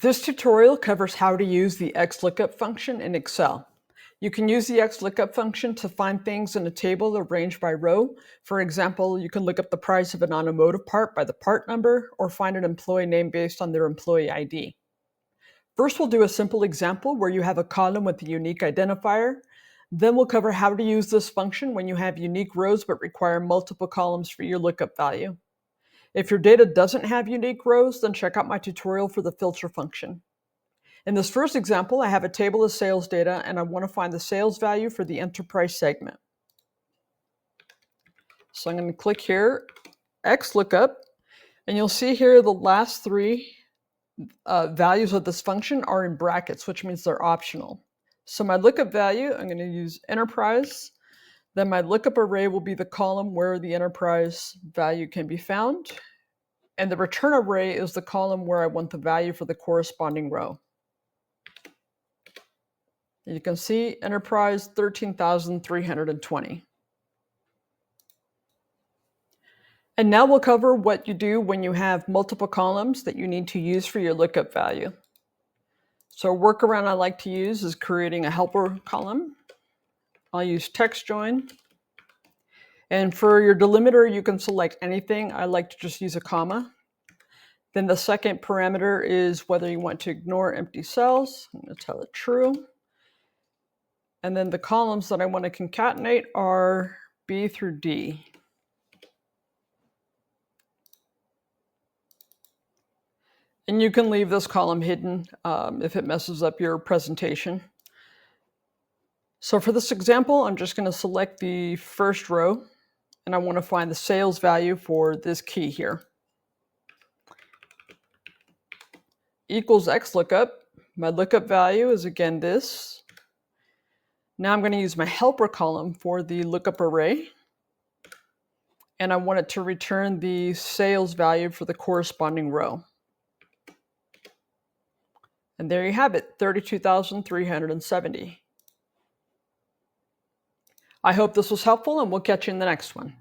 This tutorial covers how to use the XLookup function in Excel. You can use the XLookup function to find things in a table arranged by row. For example, you can look up the price of an automotive part by the part number or find an employee name based on their employee ID. First, we'll do a simple example where you have a column with a unique identifier. Then we'll cover how to use this function when you have unique rows but require multiple columns for your lookup value. If your data doesn't have unique rows, then check out my tutorial for the filter function. In this first example, I have a table of sales data and I want to find the sales value for the enterprise segment. So I'm going to click here, XLookup, and you'll see here the last three values of this function are in brackets, which means they're optional. So my lookup value, I'm going to use enterprise. Then my lookup array will be the column where the enterprise value can be found. And the return array is the column where I want the value for the corresponding row. You can see enterprise 13,320. And now we'll cover what you do when you have multiple columns that you need to use for your lookup value. So a workaround I like to use is creating a helper column. I'll use text join. And for your delimiter, you can select anything. I like to just use a comma. Then the second parameter is whether you want to ignore empty cells. I'm going to tell it true. And then the columns that I want to concatenate are B through D. And you can leave this column hidden if it messes up your presentation. So for this example, I'm just going to select the first row, and I want to find the sales value for this key here. Equals XLookup. My lookup value is again this. Now I'm going to use my helper column for the lookup array, and I want it to return the sales value for the corresponding row. And there you have it, 32,370. I hope this was helpful, and we'll catch you in the next one.